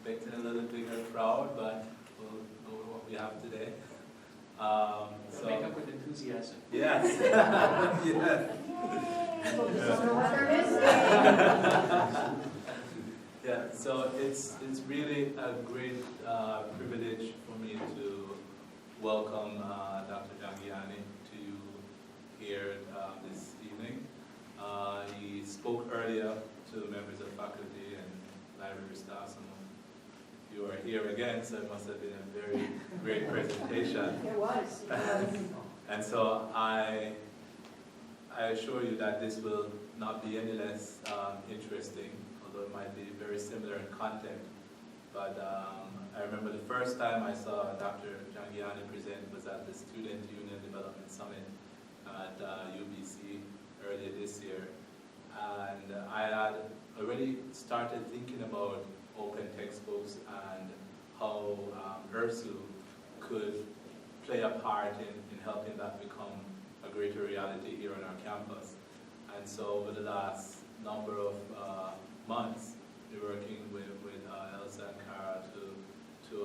expecting a little bigger crowd, but we'll go with what we have today. So make up with enthusiasm. Yes. Yeah, so it's really a great privilege for me to welcome Dr. Jhangiani to you here this evening. He spoke earlier to members of faculty and library staff. Some of you are here again, so it must have been a very great presentation. It was. And so I assure you that this will not be any less interesting, although it might be very similar in content. But I remember the first time I saw Dr. Jhangiani present was at the Student Union Development Summit at UBC earlier this year. And I had already started thinking about open textbooks and how URSU could play a part in helping that become a greater reality here on our campus. And so over the last number of months, we're working with Elsa and Cara to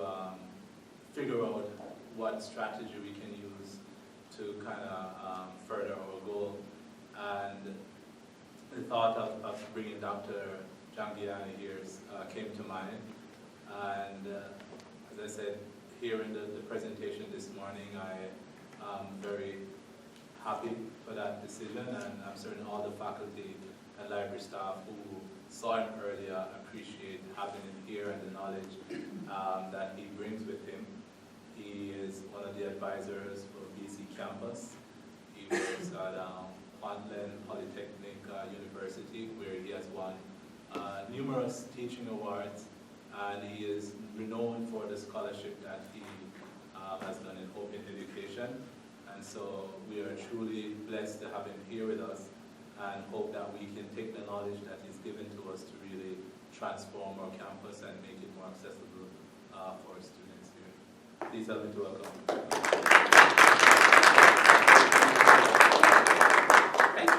figure out what strategy we can use to kind of further our goal. And the thought of bringing Dr. Jhangiani here came to mind. And as I said, here in the presentation this morning, I am very happy for that decision, and I'm certain all the faculty and library staff who saw him earlier appreciate having him here and the knowledge that he brings with him. He is one of the advisors for BC campus. He works at Kwantlen Polytechnic University, where he has won numerous teaching awards, and he is renowned for the scholarship that he has done in open education. And so we are truly blessed to have him here with us, and hope that we can take the knowledge that he's given to us to really transform our campus and make it more accessible for our students here. Please help me to welcome. Thank you.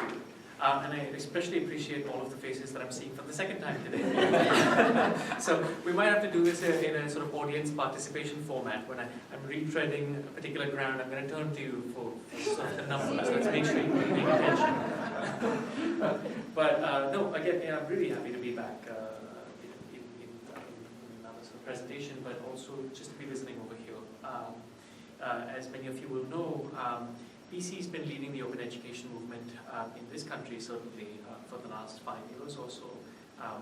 And I especially appreciate all of the faces that I'm seeing for the second time today. So we might have to do this in a sort of audience participation format. When I'm retreading a particular ground, I'm going to turn to you for sort of the numbers. Let's make sure you're paying attention. But no, again, I'm really happy to be back in another sort of presentation, but also just to be visiting over here. As many of you will know, BC's been leading the open education movement in this country, certainly for the last 5 years or so,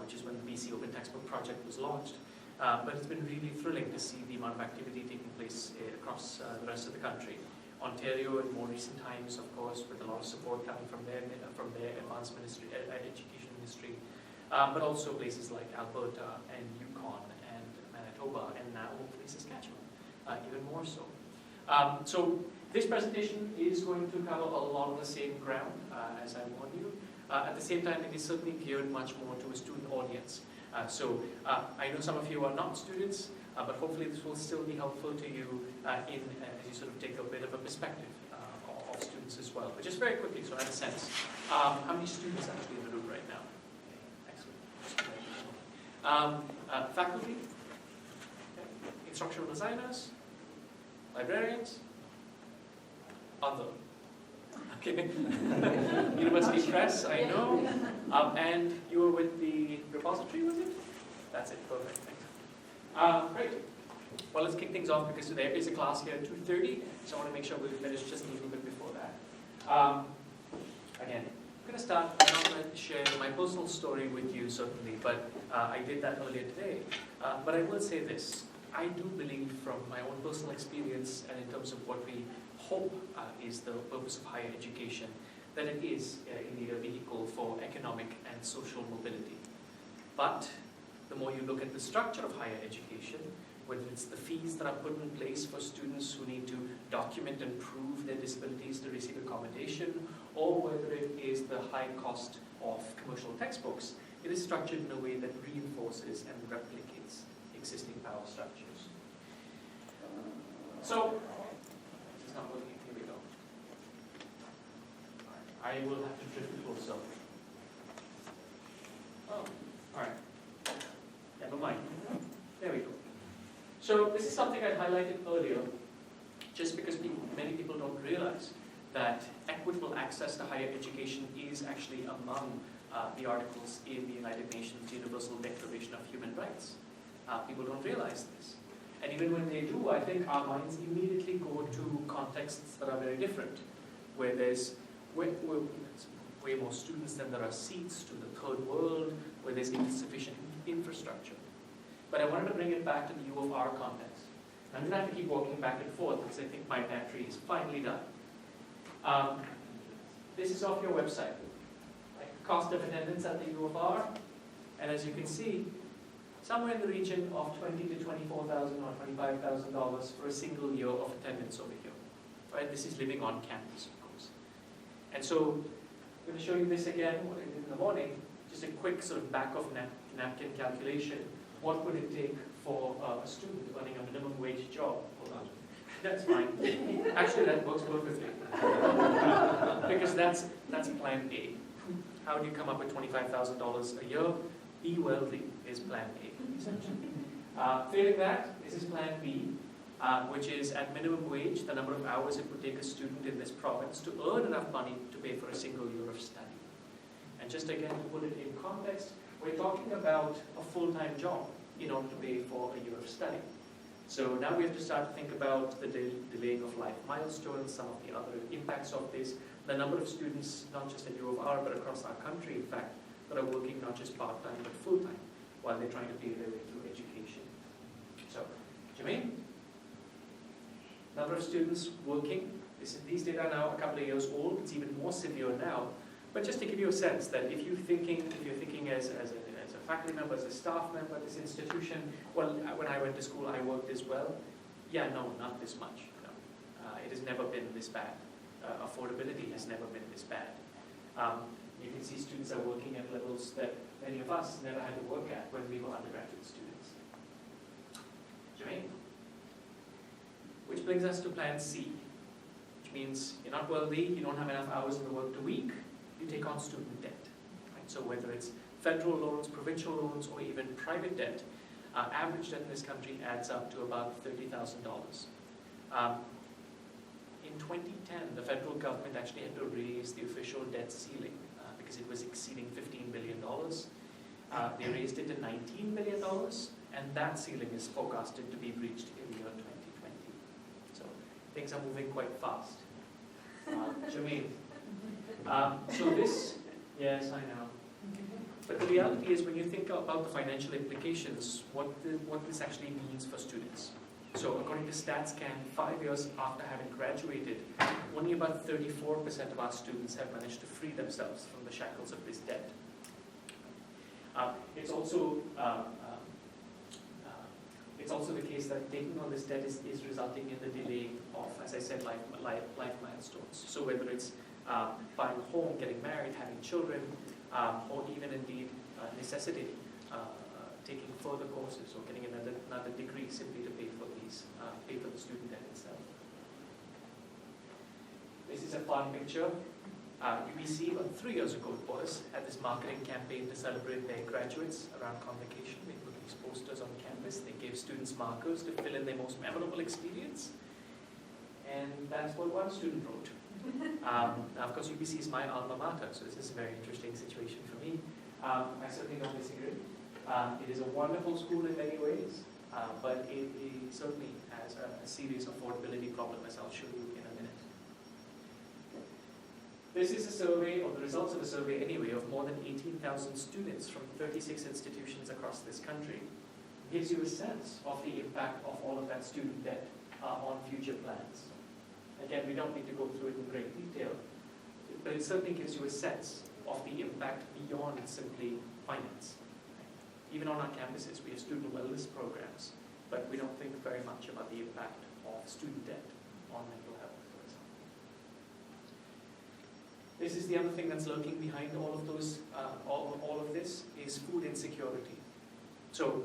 which is when the BC Open Textbook Project was launched. But it's been really thrilling to see the amount of activity taking place across the rest of the country. Ontario, in more recent times, of course, with a lot of support coming from their advanced ministry, education ministry, but also places like Alberta and Yukon and Manitoba, and now hopefully Saskatchewan, even more so. So this presentation is going to cover a lot of the same ground as I warned you. At the same time, it is certainly geared much more to a student audience. So I know some of you are not students, but hopefully this will still be helpful to you as you sort of take a bit of a perspective of students as well. But just very quickly, so I have a sense, how many students actually in the room right now? Excellent. Faculty, okay. Instructional designers, librarians, other. Okay. University Press, I know. And you were with the repository, was it? That's it, perfect, thanks. Great. Well, let's kick things off because there is a class here at 2:30, so I want to make sure we finish just a little bit before that. Again, I'm going to start, I'm not going to share my personal story with you, certainly, but I did that earlier today. But I will say this. I do believe from my own personal experience and in terms of what we hope is the purpose of higher education, that it is indeed a vehicle for economic and social mobility. But the more you look at the structure of higher education, whether it's the fees that are put in place for students who need to document and prove their disabilities to receive accommodation, or whether it is the high cost of commercial textbooks, it is structured in a way that reinforces and replicates existing power structures. So, this is not working. Here we go. I will have to drift it closer. Oh, all right. Never mind. There we go. So this is something I highlighted earlier, just because many people don't realize that equitable access to higher education is actually among the articles in the United Nations Universal Declaration of Human Rights. People don't realize this. And even when they do, I think our minds immediately go to contexts that are very different, where there's way more students than there are seats, to the third world, where there's insufficient infrastructure. But I wanted to bring it back to the U of R context. I'm going to have to keep walking back and forth because I think my battery is finally done. This is off your website. Cost of attendance at the U of R, and as you can see, somewhere in the region of $20,000 to $24,000 or $25,000 for a single year of attendance over here. Right? This is living on campus, of course. And so I'm going to show you this again, what I did in the morning, just a quick sort of back of napkin calculation. What would it take for a student earning a minimum wage job? Hold on. That's fine. Actually, that works perfectly. Because that's plan A. How do you come up with $25,000 a year? Be wealthy is plan A, essentially. Failing that, this is plan B, which is at minimum wage, the number of hours it would take a student in this province to earn enough money to pay for a single year of study. And just again, to put it in context, we're talking about a full-time job in order to pay for a year of study. So now we have to start to think about the delaying of life milestones, some of the other impacts of this, the number of students, not just at U of R, but across our country, in fact, that are working not just part-time, but full-time, while they're trying to pay their way through education. So, Jermaine, number of students working, these data are now a couple of years old, it's even more severe now, but just to give you a sense that if you're thinking as a faculty member, as a staff member at this institution, well, when I went to school, I worked as well. Yeah, no, not this much. No. It has never been this bad. Affordability has never been this bad. You can see students are working at levels that many of us never had to work at when we were undergraduate students. Jermaine? Which brings us to plan C, which means you're not wealthy, you don't have enough hours in the work week, you take on student debt. Right? So whether it's federal loans, provincial loans, or even private debt, average debt in this country adds up to about $30,000. In 2010, the federal government actually had to raise the official debt ceiling because it was exceeding $15 billion. They raised it to $19 billion, and that ceiling is forecasted to be breached in the year 2020. So things are moving quite fast. Jermaine. So this, yes, I know. But the reality is when you think about the financial implications, what this actually means for students. So according to StatsCan, 5 years after having graduated, only about 34% of our students have managed to free themselves from the shackles of this debt. It's also the case that taking on this debt is resulting in the delay of, as I said, life milestones. So whether it's buying a home, getting married, having children, or even indeed necessity, taking further courses or getting another degree simply to pay for the student debt itself. This is a fun picture. UBC, about 3 years ago it was, had this marketing campaign to celebrate their graduates around convocation. They put these posters on campus. They gave students markers to fill in their most memorable experience. And that's what one student wrote. Now, of course, UBC is my alma mater, so this is a very interesting situation for me. I certainly don't disagree. It is a wonderful school in many ways, but it certainly has a serious affordability problem, as I'll show you in a minute. This is a survey, or the results of a survey anyway, of more than 18,000 students from 36 institutions across this country. It gives you a sense of the impact of all of that student debt on future plans. Again, we don't need to go through it in great detail, but it certainly gives you a sense of the impact beyond simply finance. Even on our campuses, we have student wellness programs, but we don't think very much about the impact of student debt on mental health, for example. This is the other thing that's lurking behind all of those, all of this is food insecurity. So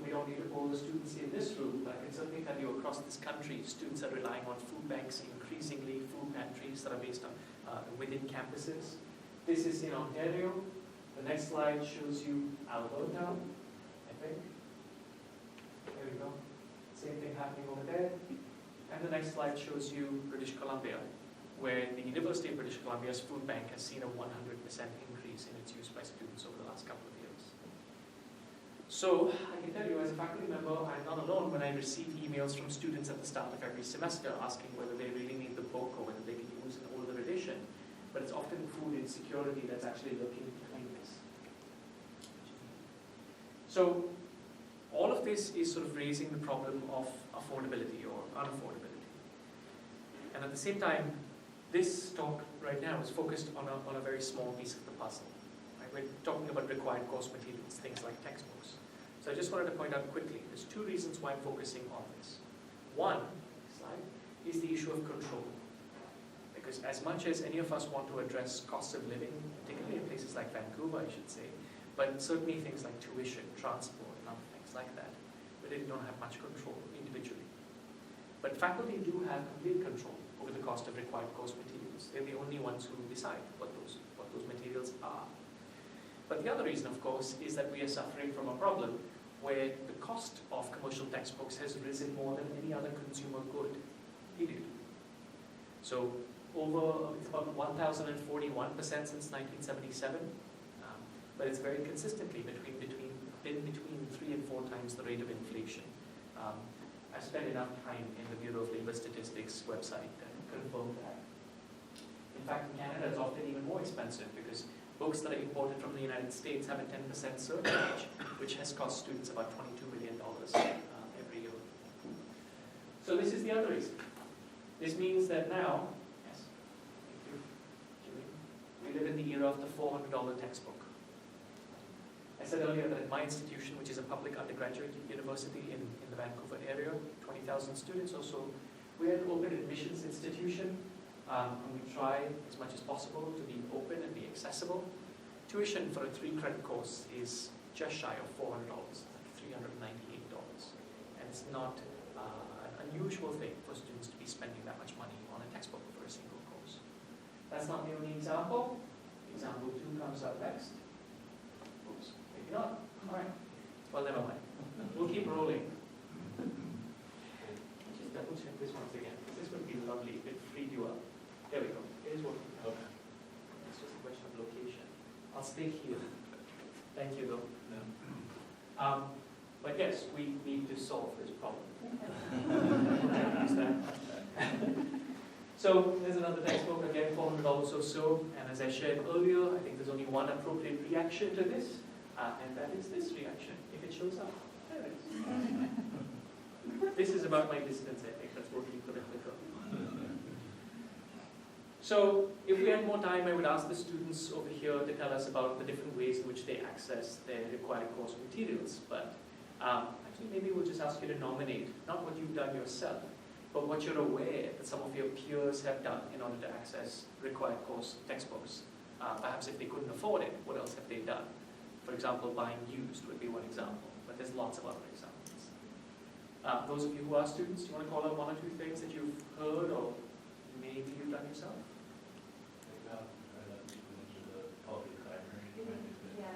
we don't need to pull the students in this room, but I can certainly tell you across this country, students are relying on food banks, increasingly food pantries that are based on within campuses. This is in Ontario. The next slide shows you Alberta, I think. happening over there. And the next slide shows you British Columbia, where the University of British Columbia's food bank has seen a 100% increase in its use by students over the last couple of years. So I can tell you, as a faculty member, I'm not alone when I receive emails from students at the start of every semester asking whether they really need the book or whether they can use an older edition. But it's often food insecurity that's actually lurking behind this. So all of this is sort of raising the problem of affordability or unaffordability. And at the same time, this talk right now is focused on a very small piece of the puzzle. Right? We're talking about required course materials, things like textbooks. So I just wanted to point out quickly, there's two reasons why I'm focusing on this. One slide is the issue of control. Because as much as any of us want to address cost of living, particularly in places like Vancouver, I should say, but certainly things like tuition, transport, and other things like that, we really don't have much control individually. But faculty do have complete control over the cost of required course materials. They're the only ones who decide what those materials are. But the other reason, of course, is that we are suffering from a problem where the cost of commercial textbooks has risen more than any other consumer good, period. So it's about 1,041% since 1977, but it's very consistently been between 3 and 4 times the rate of inflation. I spent enough time in the Bureau of Labor Statistics website that confirmed that. In fact, in Canada, it's often even more expensive because books that are imported from the United States have a 10% surcharge, which has cost students about $22 million every year. So this is the other reason. This means that now, yes, thank you, we live in the era of the $400 textbook. I said earlier that at my institution, which is a public undergraduate university in the Vancouver area, 20,000 students or so, we're an open admissions institution, and we try as much as possible to be open and be accessible. Tuition for a 3-credit course is just shy of $400, like $398. And it's not an unusual thing for students to be spending that much money on a textbook for a single course. That's not the only example. Example 2 comes up next. Oops, maybe not. All right. Well, never mind. We'll keep rolling. Just double check this once again, because this would be lovely if it freed you up. There we go. Here's what we have. Okay. It's just a question of location. I'll stay here. Thank you, though. No. But yes, we need to solve this problem. So there's another textbook, again, $400 or so. And as I shared earlier, I think there's only one appropriate reaction to this, and that is this reaction, if it shows up. There it is. This is about my distance ethic. That's what we put in the curve. So if we had more time, I would ask the students over here to tell us about the different ways in which they access their required course materials. But actually, maybe we'll just ask you to nominate, not what you've done yourself, but what you're aware that some of your peers have done in order to access required course textbooks. Perhaps if they couldn't afford it, what else have they done? For example, buying used would be one example, but there's lots of other examples. Those of you who are students, do you want to call out 1 or 2 things that you've heard or maybe you've done yourself?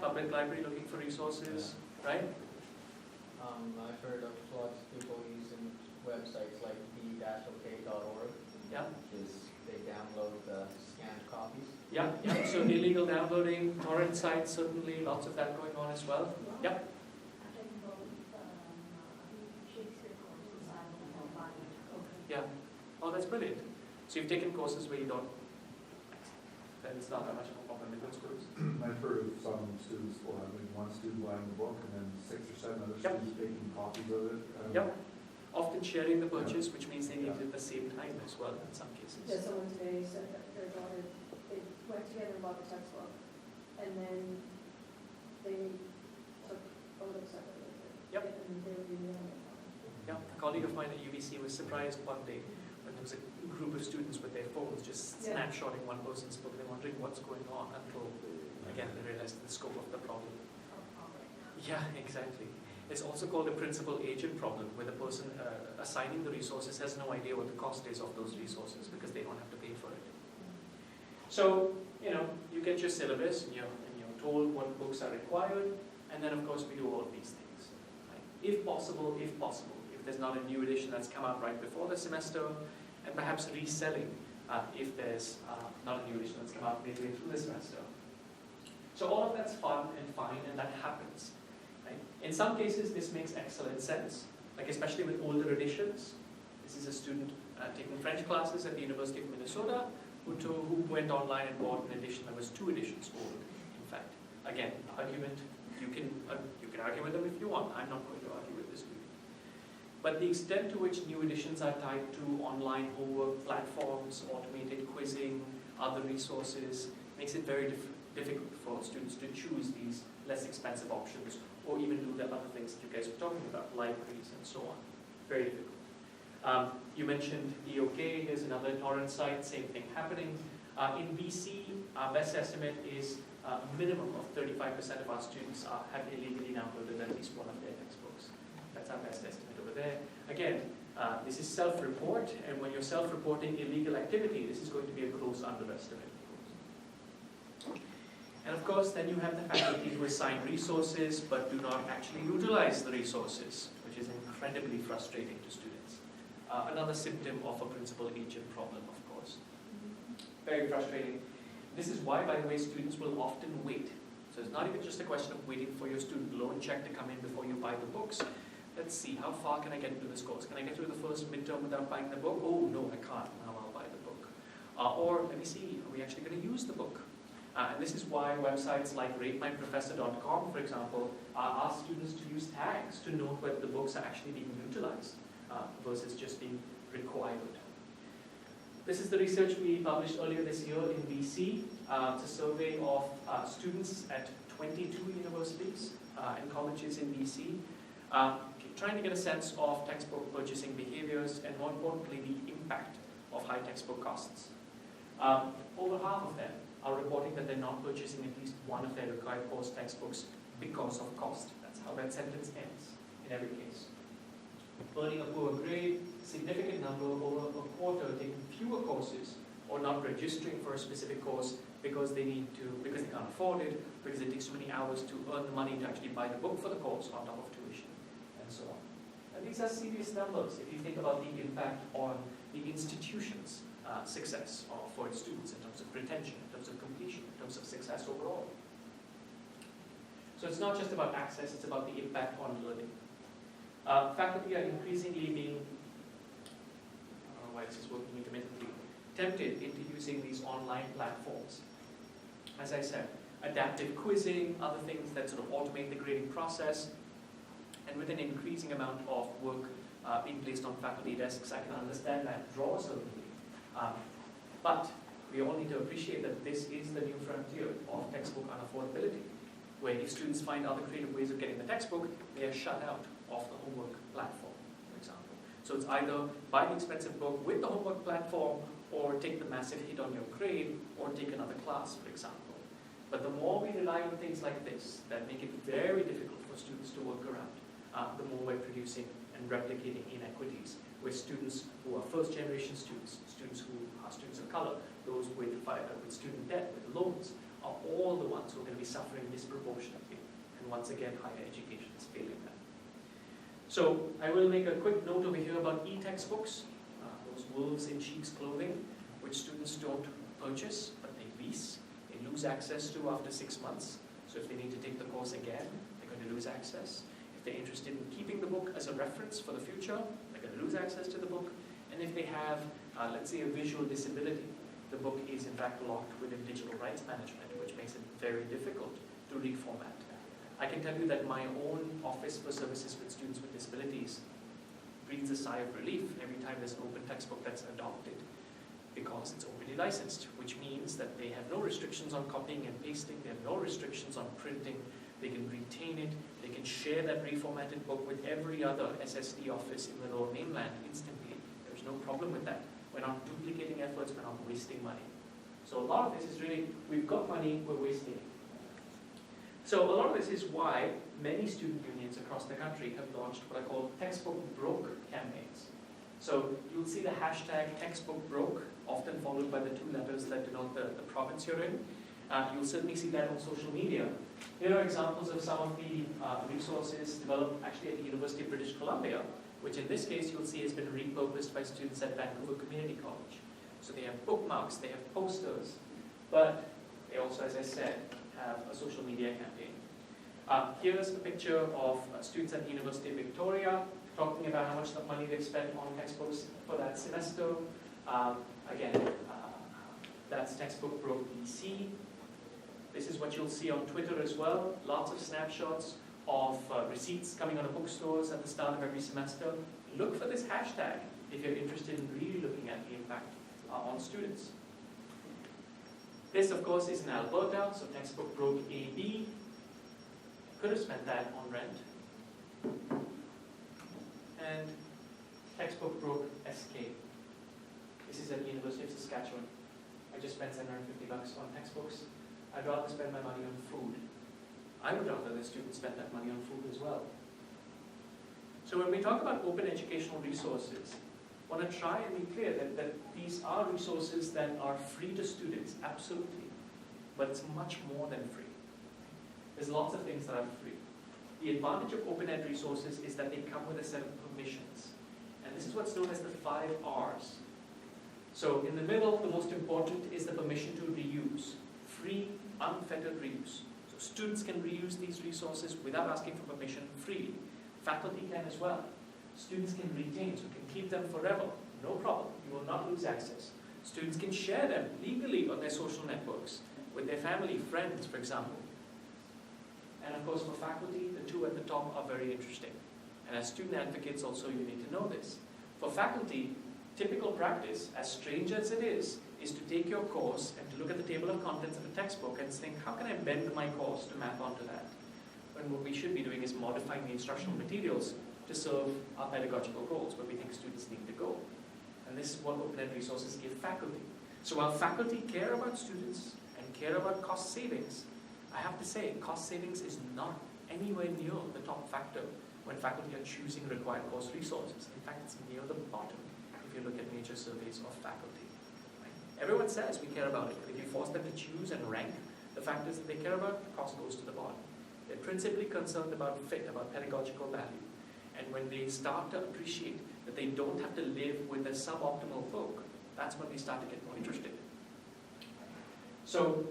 Public library looking for resources, right? I've heard of lots of people using websites like b-ok.org. Yeah. Which is they download the scanned copies. Yeah, yeah. So illegal downloading, torrent sites, certainly lots of that going on as well. Yeah. Yeah. Oh, that's brilliant. So you've taken courses where you don't, then it's not that much of a problem in good schools. I've heard of some students will have like 1 student buying the book and then 6 or 7 other students making copies of it. Yep. Often sharing the purchase, which means they need it at the same time as well in some cases. Yeah, someone today said that their daughter, they went together and bought the textbook, and then they took photos separately. Yep. And they were emailing it. Yeah, a colleague of mine at UBC was surprised one day when there was a group of students with their phones just snapshotting one person's book. They're wondering what's going on until, again, they realized the scope of the problem. Yeah, exactly. It's also called a principal-agent problem, where the person assigning the resources has no idea what the cost is of those resources because they don't have to pay for it. So, you get your syllabus and you're told what books are required, and then of course we do all of these things. Right? If possible, if if there's not a new edition that's come out right before the semester, and perhaps reselling if there's not a new edition that's come out midway through the semester. So all of that's fun and fine, and that happens. Right? In some cases, this makes excellent sense, like especially with older editions. This is a student taking French classes at the University of Minnesota who went online and bought an edition that was 2 editions old, in fact. Again, argument, you can argue with them if you want. I'm not going to argue with this student. But the extent to which new editions are tied to online homework platforms, automated quizzing, other resources, makes it very difficult for students to choose these less expensive options, or even do the other things that you guys were talking about, libraries and so on. Very difficult. You mentioned EOK, here's another torrent site, same thing happening. In BC, our best estimate is a minimum of 35% of our students have illegally downloaded at least one of their textbooks. That's our best estimate over there. Again, this is self-report, and when you're self-reporting illegal activity, this is going to be a gross underestimate. And of course, then you have the faculty who assign resources but do not actually utilize the resources, which is incredibly frustrating to students. Another symptom of a principal-agent problem, of course. Very frustrating. This is why, by the way, students will often wait. So it's not even just a question of waiting for your student loan check to come in before you buy the books. Let's see, how far can I get into this course? Can I get through the first midterm without buying the book? Oh, no, I can't. Now I'll buy the book. Or let me see, are we actually going to use the book? And this is why websites like ratemyprofessor.com, for example, ask students to use tags to note whether the books are actually being utilized versus just being required. This is the research we published earlier this year in BC. It's a survey of students at 22 universities and colleges in BC, trying to get a sense of textbook purchasing behaviors and, more importantly, the impact of high textbook costs. Over half of them are reporting that they're not purchasing at least one of their required course textbooks because of cost. That's how that sentence ends in every case. Earning a poor grade, significant number, over a quarter, taking fewer courses or not registering for a specific course because they can't afford it, because it takes too many hours to earn the money to actually buy the book for the course on top of tuition, and so on. And these are serious numbers if you think about the impact on the institution's success for its students in terms of retention, in terms of completion, in terms of success overall. So it's not just about access, it's about the impact on learning. Faculty are increasingly being, I don't know why this is working intermittently, tempted into using these online platforms. As I said, adaptive quizzing, other things that sort of automate the grading process, and with an increasing amount of work being placed on faculty desks, I can understand that draw certainly. But we all need to appreciate that this is the new frontier of textbook unaffordability, where if students find other creative ways of getting the textbook, they are shut out of the homework platform, for example. So it's either buy the expensive book with the homework platform, or take the massive hit on your grade, or take another class, for example. But the more we rely on things like this, that make it very difficult for students to work around, the more we're producing and replicating inequities, where students who are first-generation students, students who are students of color, those with student debt, with loans, are all the ones who are going to be suffering disproportionately. And once again, higher education is failing them. So I will make a quick note over here about e-textbooks, those wolves in sheep's clothing, which students don't purchase, but they lease. They lose access to after 6 months. So if they need to take the course again, they're going to lose access. If they're interested in keeping the book as a reference for the future, they're going to lose access to the book. And if they have, let's say, a visual disability, the book is in fact locked within digital rights management, which makes it very difficult to reformat. I can tell you that my own Office for Services with Students with Disabilities breathes a sigh of relief every time there's an open textbook that's adopted, because it's openly licensed, which means that they have no restrictions on copying and pasting, they have no restrictions on printing, they can retain it, they can share that reformatted book with every other SSD office in the Lower Mainland instantly. There's no problem with that. We're not duplicating efforts, we're not wasting money. So a lot of this is really, we've got money, we're wasting it. So a lot of this is why many student unions across the country have launched what I call textbook broke campaigns. So you'll see the hashtag textbook broke, often followed by the 2 letters that denote the province you're in. You'll certainly see that on social media. Here are examples of some of the resources developed actually at the University of British Columbia which in this case you'll see has been repurposed by students at Vancouver Community College. So they have bookmarks, they have posters, but they also, as I said, have a social media campaign. Here's a picture of students at the University of Victoria talking about how much money they've spent on textbooks for that semester. That's Textbook Broke BC. This is what you'll see on Twitter as well. Lots of snapshots of receipts coming out of bookstores at the start of every semester. Look for this hashtag if you're interested in really looking at the impact on students. This, of course, is in Alberta, so Textbook Broke AB. Could have spent that on rent. And Textbook Broke SK. This is at the University of Saskatchewan. I just spent $750 on textbooks. I'd rather spend my money on food. I would rather the students spend that money on food as well. So when we talk about open educational resources, I want to try and be clear that these are resources that are free to students, absolutely. But it's much more than free. There's lots of things that are free. The advantage of open ed resources is that they come with a set of permissions. And this is what's known as the 5 R's. So in the middle, the most important is the permission to reuse. Free, unfettered reuse. So students can reuse these resources without asking for permission freely. Faculty can as well. Students can retain, so can keep them forever. No problem, you will not lose access. Students can share them legally on their social networks with their family, friends, for example. And of course for faculty, the 2 at the top are very interesting. And as student advocates also you need to know this. For faculty, typical practice, as strange as it is to take your course and to look at the table of contents of a textbook and think, how can I bend my course to map onto that? When what we should be doing is modifying the instructional materials to serve our pedagogical goals, where we think students need to go. And this is what open ed resources give faculty. So while faculty care about students and care about cost savings, I have to say, cost savings is not anywhere near the top factor when faculty are choosing required course resources. In fact, it's near the bottom if you look at major surveys of faculty. Right? Everyone says we care about it, but if you force them to choose and rank the factors that they care about, the cost goes to the bottom. They're principally concerned about fit, about pedagogical value. And when they start to appreciate that they don't have to live with a suboptimal book, that's when they start to get more interested. So,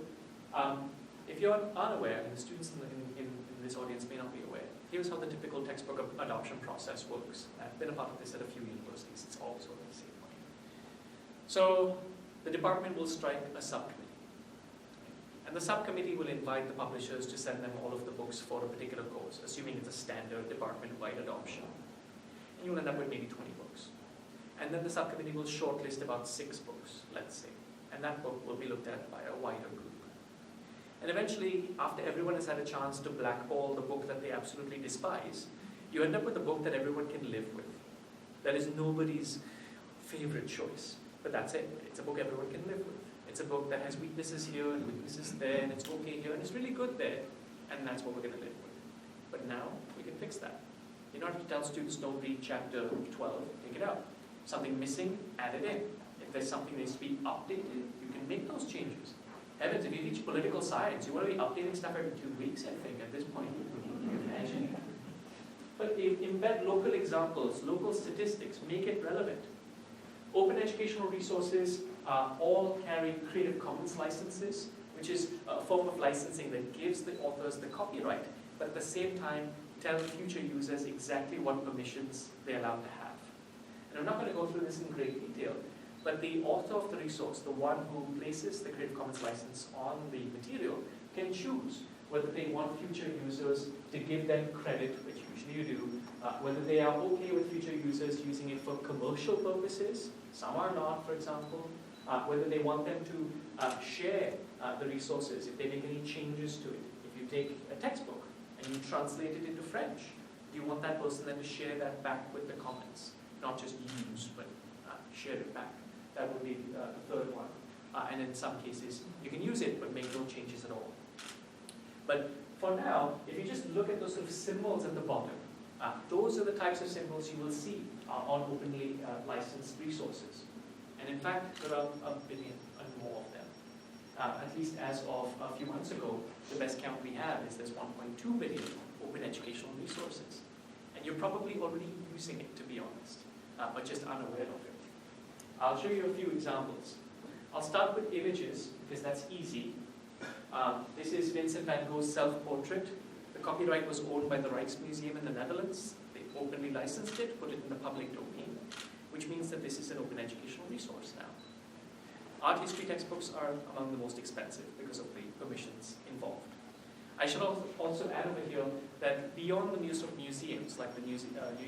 if you're unaware, and the students in this audience may not be aware, here's how the typical textbook adoption process works. I've been a part of this at a few universities. It's all sort of the same way. So, the department will strike a subcommittee. And the subcommittee will invite the publishers to send them all of the books for a particular course, assuming it's a standard department-wide adoption. And you'll end up with maybe 20 books. And then the subcommittee will shortlist about 6 books, let's say. And that book will be looked at by a wider group. And eventually, after everyone has had a chance to blackball the book that they absolutely despise, you end up with a book that everyone can live with. That is nobody's favorite choice. But that's it. It's a book everyone can live with. It's a book that has weaknesses here and weaknesses there, and it's okay here, and it's really good there. And that's what we're going to live with. But now, we can fix that. You don't have to tell students don't read chapter 12, take it out. Something missing, add it in. If there's something that needs to be updated, you can make those changes. Heavens, if you teach political science, you want to be updating stuff every 2 weeks, I think, at this point. Can you imagine? But embed local examples, local statistics, make it relevant. Open educational resources all carry Creative Commons licenses, which is a form of licensing that gives the authors the copyright, but at the same time tell future users exactly what permissions they're allowed to have. And I'm not going to go through this in great detail, but the author of the resource, the one who places the Creative Commons license on the material, can choose whether they want future users to give them credit, which usually you do, whether they are okay with future users using it for commercial purposes, some are not, for example, whether they want them to share the resources if they make any changes to it. If you take a textbook and you translate it into French, do you want that person then to share that back with the comments? Not just use, but share it back. That would be the third one. And in some cases, you can use it, but make no changes at all. But for now, if you just look at those sort of symbols at the bottom, those are the types of symbols you will see on openly licensed resources. And in fact, there are 1 billion and more of them. At least as of a few months ago, the best count we have is there's 1.2 billion open educational resources. And And you're probably already using it, to be honest, but just unaware of it. I'll show you a few examples. I'll start with images, because that's easy. This is Vincent van Gogh's self-portrait. The copyright was owned by the Rijksmuseum in the Netherlands. They openly licensed it, put it in the public domain, which means that this is an open educational resource now. Art history textbooks are among the most expensive because of the permissions involved. I should also add over here that beyond the use of museums, like the New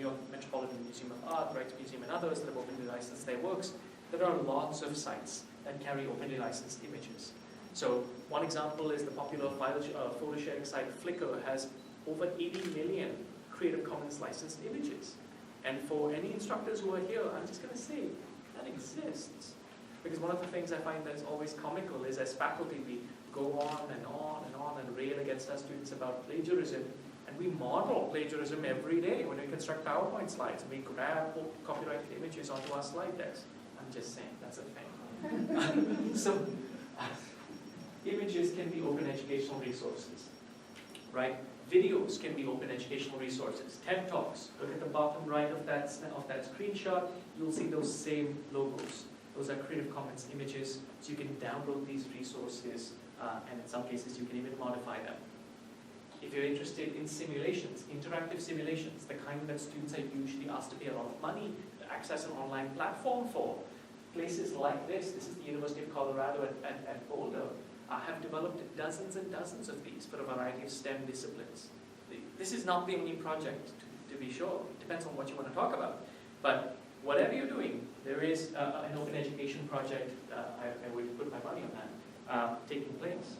York Metropolitan Museum of Art, Rijksmuseum and others that have openly licensed their works, there are lots of sites that carry openly licensed images. So one example is the popular photo sharing site Flickr has over 80 million Creative Commons licensed images. And for any instructors who are here, I'm just going to say that exists. Because one of the things I find that is always comical is as faculty we go on and on and on and rail against our students about plagiarism, and we model plagiarism every day when we construct PowerPoint slides. We grab copyrighted images onto our slide decks. I'm just saying, that's a thing. So, images can be open educational resources, right? Videos can be open educational resources. TED Talks, look at the bottom right of that screenshot, you'll see those same logos. Those are Creative Commons images, so you can download these resources, and in some cases you can even modify them. If you're interested in simulations, interactive simulations, the kind that students are usually asked to pay a lot of money to access an online platform for, places like this is the University of Colorado at Boulder, have developed dozens and dozens of these for a variety of STEM disciplines. This is not the only project, to be sure. It depends on what you want to talk about. But whatever you're doing, there is an open education project, I would put my money on that, taking place.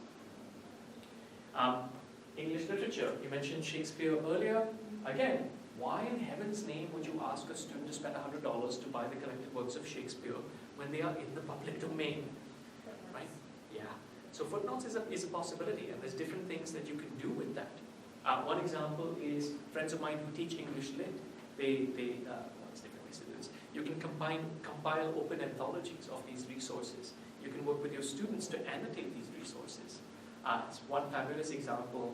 English literature, you mentioned Shakespeare earlier. Again, why in heaven's name would you ask a student to spend $100 to buy the collected works of Shakespeare when they are in the public domain? Right? Yeah. So footnotes is a possibility, and there's different things that you can do with that. One example is friends of mine who teach English Lit. There's different ways to do this. You can compile open anthologies of these resources. You can work with your students to annotate these resources. It's one fabulous example,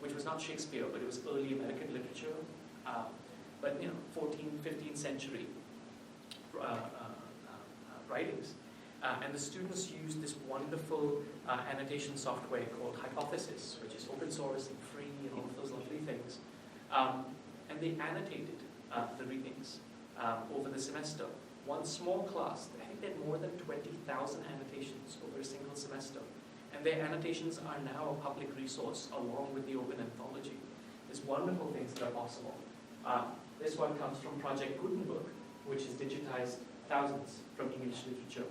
which was not Shakespeare, but it was early American literature, but 14th, 15th century writings. And the students used this wonderful annotation software called Hypothesis, which is open source and free and all of those lovely things. And they annotated the readings over the semester. One small class, I think they had more than 20,000 annotations over a single semester. And their annotations are now a public resource along with the open anthology. There's wonderful things that are possible. This one comes from Project Gutenberg, which has digitized thousands from English literature.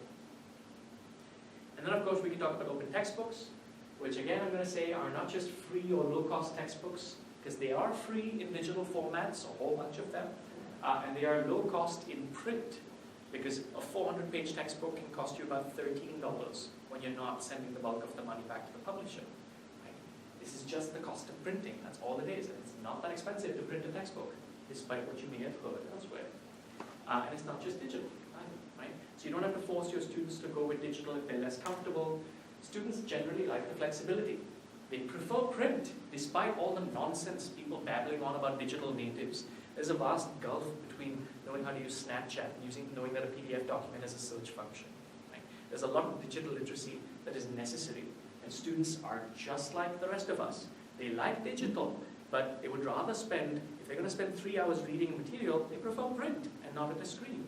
And then of course we can talk about open textbooks, which again I'm going to say are not just free or low-cost textbooks, because they are free in digital formats, a whole bunch of them, and they are low-cost in print, because a 400-page textbook can cost you about $13 when you're not sending the bulk of the money back to the publisher. Right? This is just the cost of printing, that's all it is, and it's not that expensive to print a textbook, despite what you may have heard elsewhere. And it's not just digital. Right? So you don't have to force your students to go with digital if they're less comfortable. Students generally like the flexibility. They prefer print, despite all the nonsense people babbling on about digital natives. There's a vast gulf between knowing how to use Snapchat and knowing that a PDF document has a search function. Right? There's a lot of digital literacy that is necessary, and students are just like the rest of us. They like digital, but they would rather spend, if they're going to spend 3 hours reading material, they prefer print and not at a screen.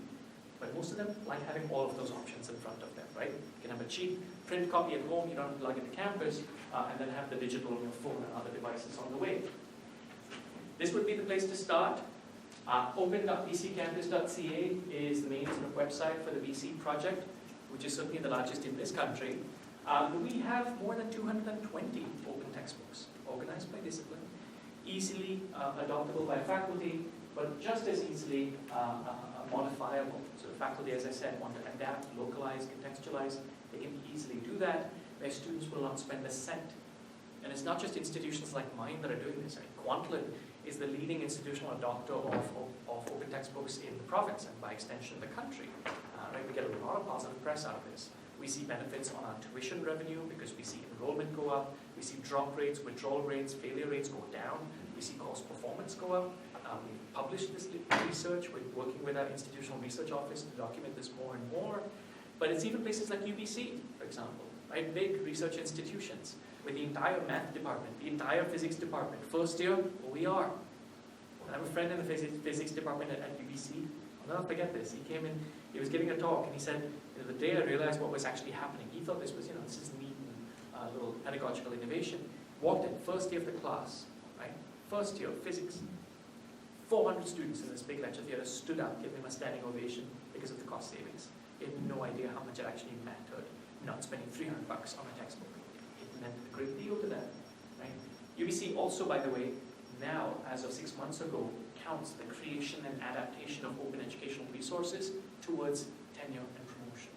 But most of them like having all of those options in front of them, right? You can have a cheap print copy at home, you don't have to log into campus, and then have the digital on your phone and other devices on the way. This would be the place to start. Open.bccampus.ca is the main sort of website for the BC project, which is certainly the largest in this country. We have more than 220 open textbooks, organized by discipline, easily adoptable by faculty, but just as easily modifiable. So the faculty, as I said, want to adapt, localize, contextualize. They can easily do that. Their students will not spend a cent. And it's not just institutions like mine that are doing this. I mean, Kwantlen is the leading institutional adopter of open textbooks in the province and by extension the country. Right? We get a lot of positive press out of this. We see benefits on our tuition revenue because we see enrollment go up. We see drop rates, withdrawal rates, failure rates go down. We see course performance go up. We've published this research. We're working with our institutional research office to document this more and more. But it's even places like UBC, for example, right? Big research institutions with the entire math department, the entire physics department. First year, OER. I have a friend in the physics department at UBC. I'll never forget this. He came in, he was giving a talk, and he said, the day I realized what was actually happening, he thought this was, this is neat and little pedagogical innovation. Walked in, first day of the class, right? First year, physics. 400 students in this big lecture theatre stood up, giving him a standing ovation because of the cost savings. He had no idea how much it actually mattered, not spending $300 on a textbook. It meant a great deal to them, right? UBC also, by the way, now, as of 6 months ago, counts the creation and adaptation of open educational resources towards tenure and promotion.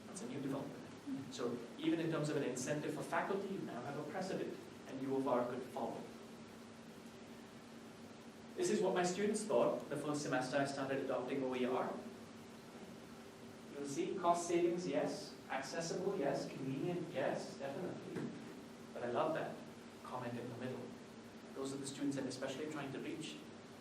That's a new development. So even in terms of an incentive for faculty, you now have a precedent, and U of R could follow. This is what my students thought the first semester I started adopting OER. You'll see cost savings, yes. Accessible, yes. Convenient, yes, definitely. But I love that comment in the middle. Those are the students I'm especially trying to reach.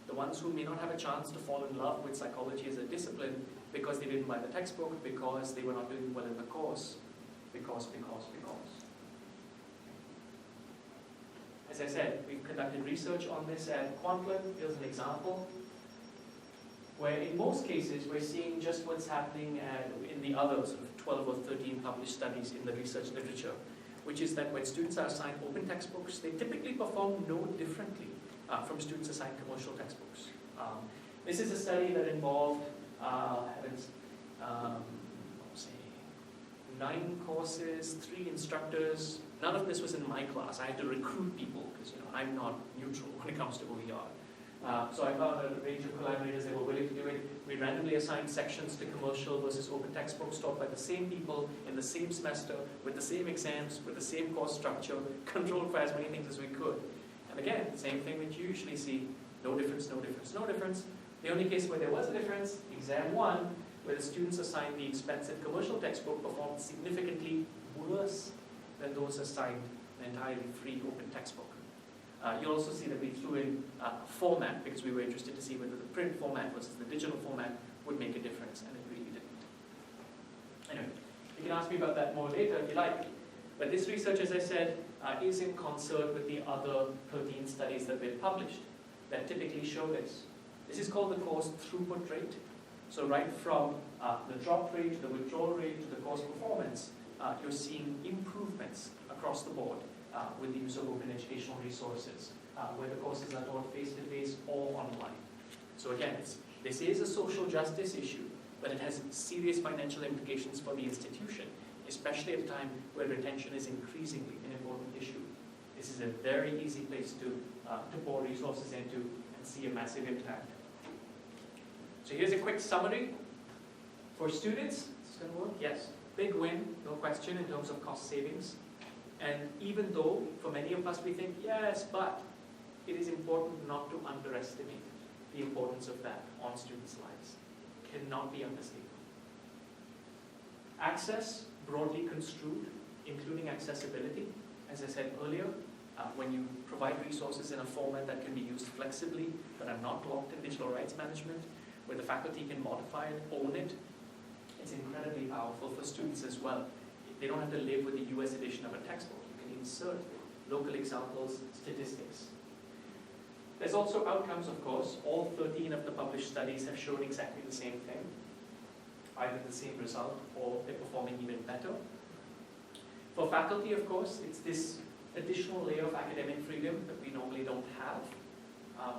The ones who may not have a chance to fall in love with psychology as a discipline because they didn't buy the textbook, because they were not doing well in the course, because. As I said, we've conducted research on this at Kwantlen. Here's an example where in most cases we're seeing just what's happening in the other sort of 12 or 13 published studies in the research literature, which is that when students are assigned open textbooks, they typically perform no differently from students assigned commercial textbooks. This is a study that involved 9 courses, 3 instructors. None of this was in my class. I had to recruit people because I'm not neutral when it comes to OER. So I found a range of collaborators that were willing to do it. We randomly assigned sections to commercial versus open textbooks taught by the same people in the same semester with the same exams, with the same course structure, controlled for as many things as we could. And again, same thing we usually see, no difference, no difference, no difference. The only case where there was a difference, exam 1, where the students assigned the expensive commercial textbook performed significantly worse than those assigned an entirely free open textbook. You'll also see that we threw in format because we were interested to see whether the print format versus the digital format would make a difference, and it really didn't. Anyway, you can ask me about that more later if you like. But this research, as I said, is in concert with the other 13 studies that we've published that typically show this. This is called the course throughput rate. So right from the drop rate to the withdrawal rate to the course performance, you're seeing improvements across the board with the use of open educational resources, where the courses are taught face-to-face or online. So again, this is a social justice issue, but it has serious financial implications for the institution, especially at a time where retention is increasingly an important issue. This is a very easy place to pour resources into and see a massive impact. So here's a quick summary. For students, is this going to work? Yes. Big win, no question, in terms of cost savings. And even though, for many of us, we think, yes, but it is important not to underestimate the importance of that on students' lives. It cannot be understated. Access, broadly construed, including accessibility. As I said earlier, when you provide resources in a format that can be used flexibly, that are not locked in digital rights management, where the faculty can modify it, own it, it's incredibly powerful for students as well. They don't have to live with the US edition of a textbook. You can insert local examples, statistics. There's also outcomes, of course. All 13 of the published studies have shown exactly the same thing, either the same result or they're performing even better. For faculty, of course, it's this additional layer of academic freedom that we normally don't have,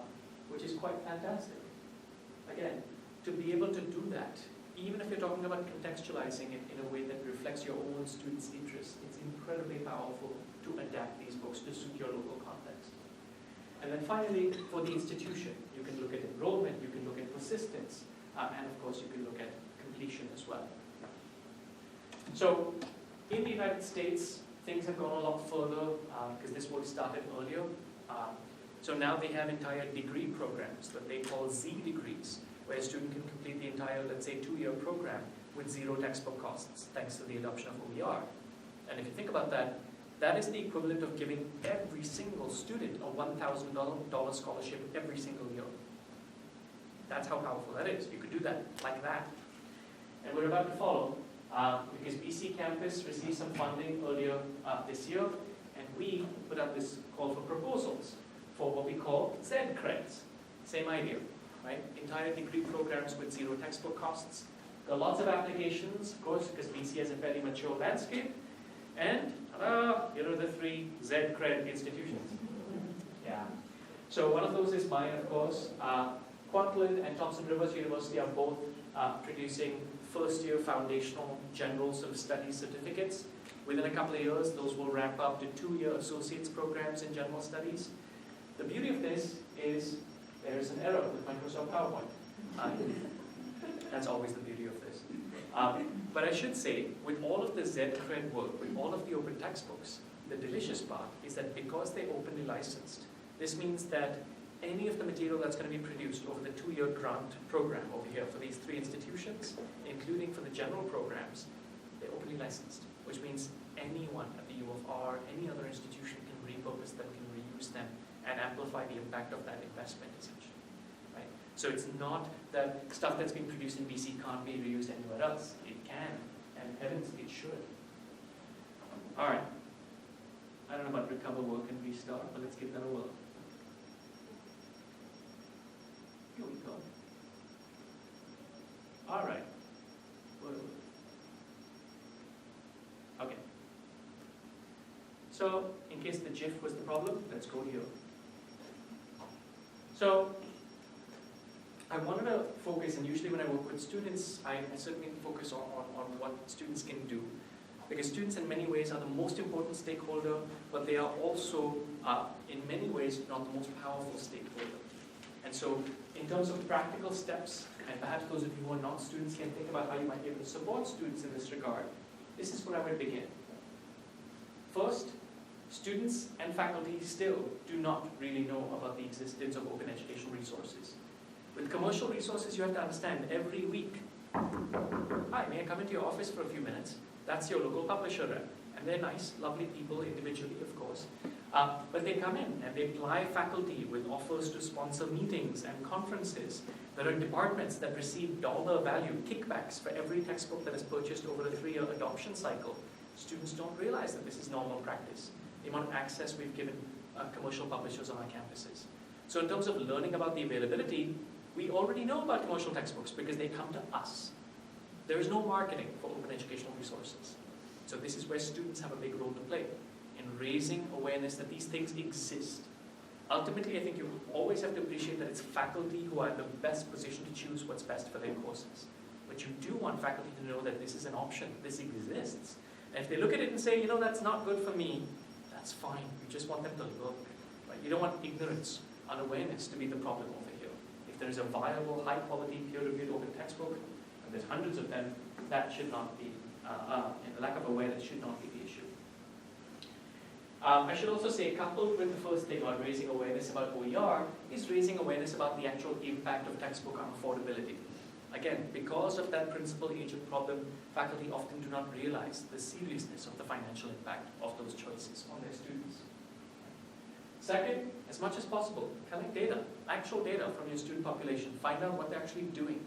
which is quite fantastic. Again, to be able to do that, even if you're talking about contextualizing it in a way that reflects your own students' interests, it's incredibly powerful to adapt these books to suit your local context. And then finally, for the institution, you can look at enrollment, you can look at persistence, and of course you can look at completion as well. So, in the United States, things have gone a lot further because this work started earlier. So now they have entire degree programs that they call Z degrees, where a student can complete the entire, let's say, 2-year program with 0 textbook costs, thanks to the adoption of OER. And if you think about that, that is the equivalent of giving every single student a $1,000 scholarship every single year. That's how powerful that is. You could do that like that. And we're about to follow, because BC Campus received some funding earlier this year, and we put up this call for proposals for what we call Z-Creds. Same idea, right? Entire degree programs with zero textbook costs. There are lots of applications, of course, because BC has a fairly mature landscape. And here are the 3 Z-Cred institutions. Yeah. So one of those is mine, of course. Kwantlen and Thompson Rivers University are both producing first-year foundational general sort of studies certificates. Within a couple of years, those will ramp up to 2-year associate's programs in general studies. The beauty of this is there is an error with Microsoft PowerPoint. That's always the beauty of this. But I should say, with all of the Z-Cred work, with all of the open textbooks, the delicious part is that because they're openly licensed, this means that any of the material that's going to be produced over the 2-year grant program over here for these 3 institutions, including for the general programs, they're openly licensed, which means anyone at the U of R, any other institution can repurpose them, can reuse them, and amplify the impact of that investment, essentially. Right? So it's not that stuff that's been produced in BC can't be reused anywhere else. It can, and heavens, it should. All right. I don't know about recover, work, and restart, but let's give that a whirl. Here we go. All right. Okay. So, in case the GIF was the problem, let's go here. So, I wanted to focus, and usually when I work with students, I certainly focus on what students can do. Because students in many ways are the most important stakeholder, but they are also, in many ways, not the most powerful stakeholder. And so, in terms of practical steps, and perhaps those of you who are not students can think about how you might be able to support students in this regard, this is where I would begin. First, students and faculty still do not really know about the existence of open educational resources. With commercial resources, you have to understand every week, hi, may I come into your office for a few minutes? That's your local publisher rep. And they're nice, lovely people individually, of course. But they come in and they ply faculty with offers to sponsor meetings and conferences. There are departments that receive dollar value kickbacks for every textbook that is purchased over a 3-year adoption cycle. Students don't realize that this is normal practice. The amount of access we've given commercial publishers on our campuses. So in terms of learning about the availability, we already know about commercial textbooks because they come to us. There is no marketing for open educational resources. So this is where students have a big role to play in raising awareness that these things exist. Ultimately, I think you always have to appreciate that it's faculty who are in the best position to choose what's best for their courses. But you do want faculty to know that this is an option, this exists. And if they look at it and say, you know, that's not good for me, that's fine. You just want them to look. Right? You don't want ignorance, unawareness to be the problem over here. If there is a viable, high-quality, peer-reviewed open textbook, and there's hundreds of them, that should not be, and the lack of awareness should not be the issue. I should also say, coupled with the first thing about raising awareness about OER, is raising awareness about the actual impact of textbook on affordability. Again, because of that principal agent problem, faculty often do not realize the seriousness of the financial impact of those choices on their students. Second, as much as possible, collect data, actual data from your student population. Find out what they're actually doing.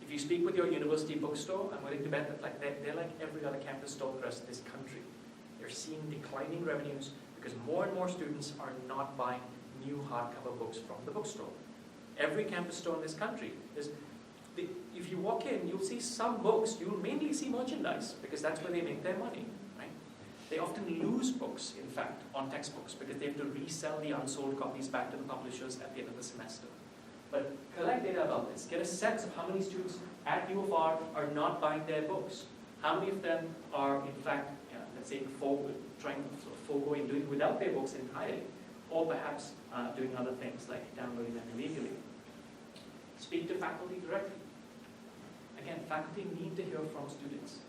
If you speak with your university bookstore, I'm willing to bet that they're like every other campus store across this country. They're seeing declining revenues because more and more students are not buying new hardcover books from the bookstore. Every campus store in this country, if you walk in, you'll see some books, you'll mainly see merchandise because that's where they make their money. Right? They often lose books, in fact, on textbooks because they have to resell the unsold copies back to the publishers at the end of the semester. But collect data about this. Get a sense of how many students at U of R are not buying their books. How many of them are, in fact, let's say, trying to forego and doing without their books entirely, or perhaps doing other things like downloading them illegally. Speak to faculty directly. Again, faculty need to hear from students.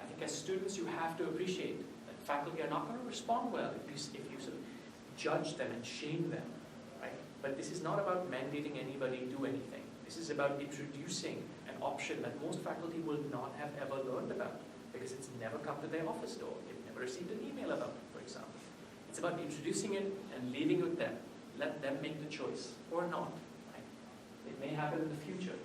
I think as students, you have to appreciate that faculty are not going to respond well if you sort of judge them and shame them. Right? But this is not about mandating anybody do anything. This is about introducing an option that most faculty will not have ever learned about because it's never come to their office door. They've never received an email about it, for example. It's about introducing it and leaving it with them. Let them make the choice, or not. Right? It may happen in the future.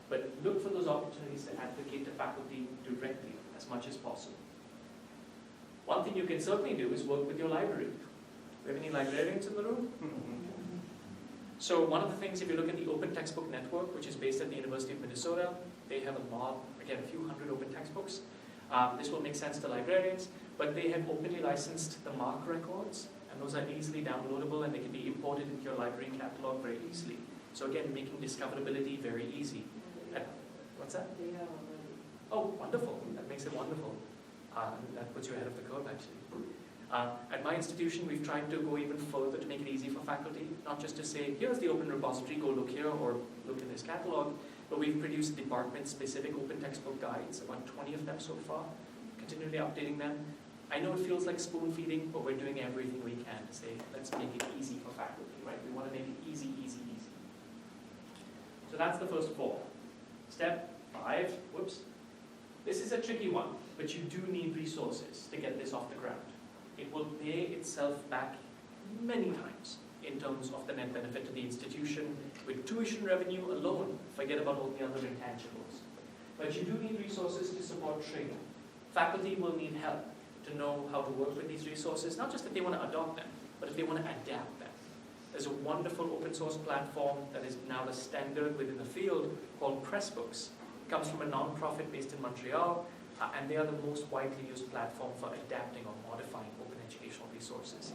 But look for those opportunities to advocate to faculty directly as much as possible. One thing you can certainly do is work with your library. Do we have any librarians in the room? So one of the things, if you look at the Open Textbook Network, which is based at the University of Minnesota, they have a mob, again, a few hundred open textbooks. This will make sense to librarians, but they have openly licensed the MARC records, and those are easily downloadable and they can be imported into your library catalog very easily. So again, making discoverability very easy. What's that? They have already. Oh, wonderful. That makes it wonderful. That puts you ahead of the curve, actually. At my institution, we've tried to go even further to make it easy for faculty, not just to say, here's the open repository, go look here or look in this catalog, but we've produced department-specific open textbook guides, about 20 of them so far, continually updating them. I know it feels like spoon-feeding, but we're doing everything we can to say, let's make it easy for faculty, right? We want to make it easy, easy, easy. So that's the first 4. Step 5, whoops. This is a tricky one, but you do need resources to get this off the ground. It will pay itself back many times in terms of the net benefit to the institution. With tuition revenue alone, forget about all the other intangibles. But you do need resources to support training. Faculty will need help to know how to work with these resources, not just if they want to adopt them, but if they want to adapt them. There's a wonderful open source platform that is now the standard within the field called Pressbooks. It comes from a non-profit based in Montreal, and they are the most widely used platform for adapting or modifying open educational resources.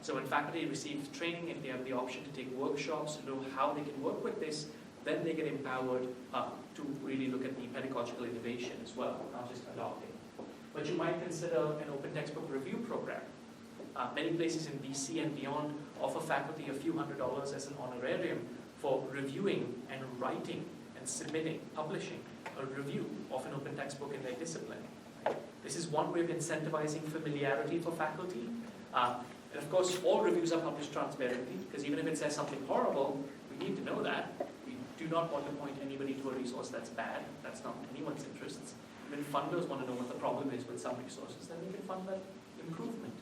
So when faculty receive training, if they have the option to take workshops to know how they can work with this, then they get empowered to really look at the pedagogical innovation as well, not just adopting. But you might consider an open textbook review program. Many places in BC and beyond offer faculty a few $100s as an honorarium for reviewing and writing and submitting, publishing a review of an open textbook in their discipline. This is one way of incentivizing familiarity for faculty. And of course, all reviews are published transparently, because even if it says something horrible, we need to know that. We do not want to point anybody to a resource that's bad. That's not anyone's interests. Even funders want to know what the problem is with some resources, then we can fund that improvement.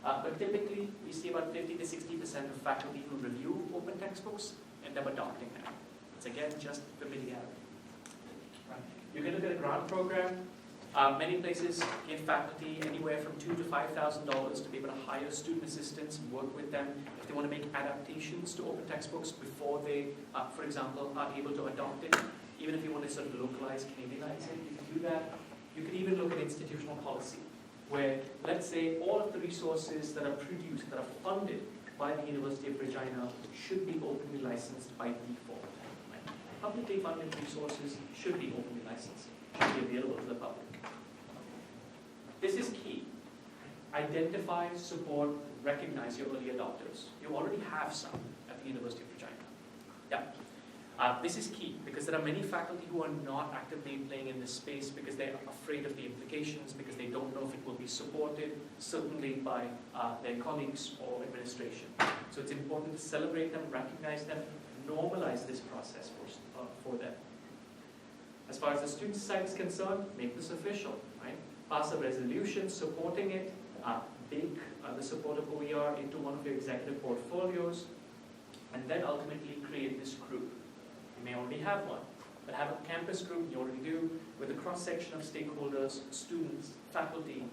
But typically, we see about 50 to 60% of faculty who review open textbooks end up adopting them. It's again just familiarity. Right. You can look at a grant program. Many places give faculty anywhere from $2,000 to $5,000 to be able to hire student assistants and work with them if they want to make adaptations to open textbooks before they, for example, are able to adopt it. Even if you want to sort of localize, Canadianize it, you can do that. You could even look at institutional policy, where, let's say, all of the resources that are produced, that are funded by the University of Regina should be openly licensed by default. Right? Publicly funded resources should be openly licensed, should be available to the public. This is key. Identify, support, recognize your early adopters. You already have some at the University of Regina. Yeah. This is key because there are many faculty who are not actively playing in this space because they're afraid of the implications, because they don't know if it will be supported, certainly by their colleagues or administration. So it's important to celebrate them, recognize them, normalize this process for them. As far as the student side is concerned, make this official, right? Pass a resolution supporting it, bake the support of OER into one of your executive portfolios, and then ultimately create this group. You may already have one, but have a campus group, you already do, with a cross-section of stakeholders, students, faculty,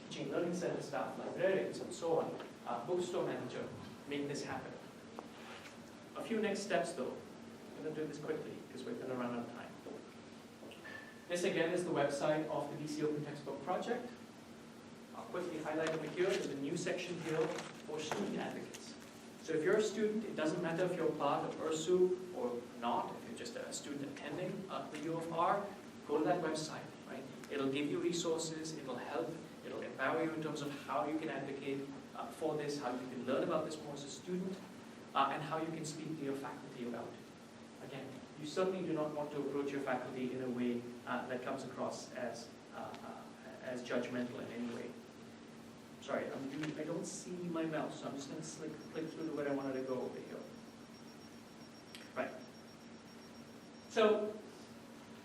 teaching learning center staff, librarians, and so on, bookstore manager. Make this happen. A few next steps though. I'm going to do this quickly because we're going to run out of time. This again is the website of the BC Open Textbook Project. I'll quickly highlight over here. There's a new section here for student advocates. So if you're a student, it doesn't matter if you're part of URSU or not, if you're just a student attending the U of R, go to that website, right? It'll give you resources, it'll help, it'll empower you in terms of how you can advocate for this, how you can learn about this more as a student, and how you can speak to your faculty about it. Again, you certainly do not want to approach your faculty in a way that comes across as judgmental in any way. Sorry, I don't see my mouse, so I'm just going to click through to where I wanted to go over here. Right. So,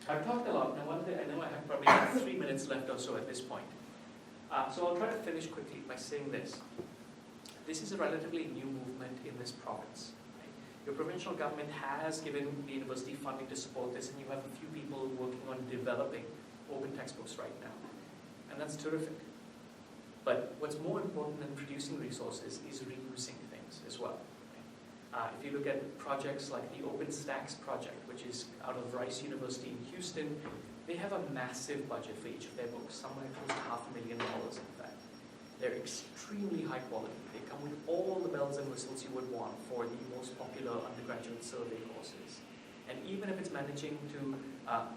I've talked a lot. Now, I know I have probably 3 minutes left or so at this point. So I'll try to finish quickly by saying this. This is a relatively new movement in this province. Right? Your provincial government has given the university funding to support this, and you have a few people working on developing open textbooks right now. And that's terrific. But what's more important than producing resources is reusing things as well. If you look at projects like the OpenStax project, which is out of Rice University in Houston, they have a massive budget for each of their books, somewhere close to $500,000 in fact. They're extremely high quality. They come with all the bells and whistles you would want for the most popular undergraduate survey courses. And even if it's managing to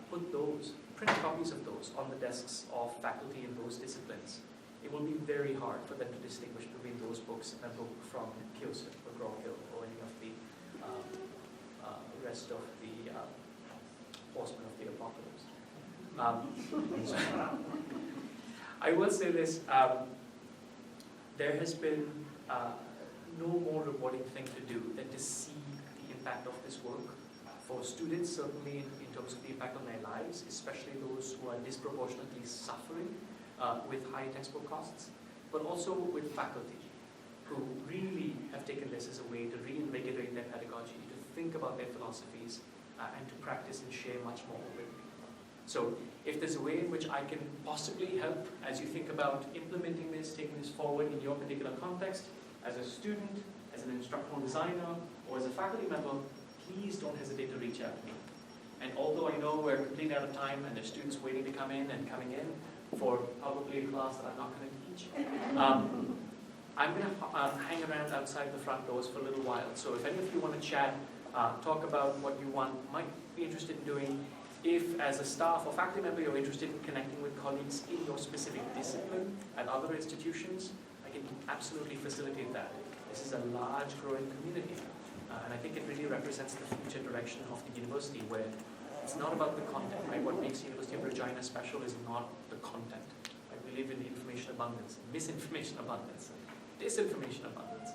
put those, print copies of those on the desks of faculty in those disciplines, it will be very hard for them to distinguish between those books and a book from Kyoto or Grauhill or any of the rest of the horsemen of the apocalypse. I will say this, there has been no more rewarding thing to do than to see the impact of this work for students, certainly in terms of the impact on their lives, especially those who are disproportionately suffering with high textbook costs, but also with faculty who really have taken this as a way to reinvigorate their pedagogy, to think about their philosophies, and to practice and share much more with people. So if there's a way in which I can possibly help as you think about implementing this, taking this forward in your particular context, as a student, as an instructional designer, or as a faculty member, please don't hesitate to reach out to me. And although I know we're completely out of time and there's students waiting to come in and coming in for probably a class that I'm not going to teach, I'm going to hang around outside the front doors for a little while. So if any of you want to chat, talk about what you might be interested in doing, if as a staff or faculty member you're interested in connecting with colleagues in your specific discipline at other institutions, I can absolutely facilitate that. This is a large growing community. And I think it really represents the future direction of the university, where it's not about the content, right? What makes University of Regina special is not the content. Right? We live in information abundance, misinformation abundance, disinformation abundance.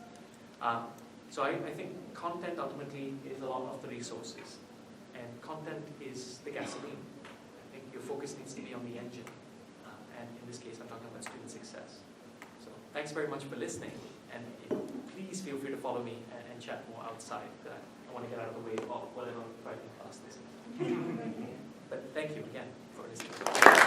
So I think content ultimately is a lot of the resources. And content is the gasoline. I think your focus needs to be on the engine. And in this case, I'm talking about student success. So thanks very much for listening. And please feel free to follow me and chat more outside. I want to get out of the way of whatever writing class this is. But thank you again for listening.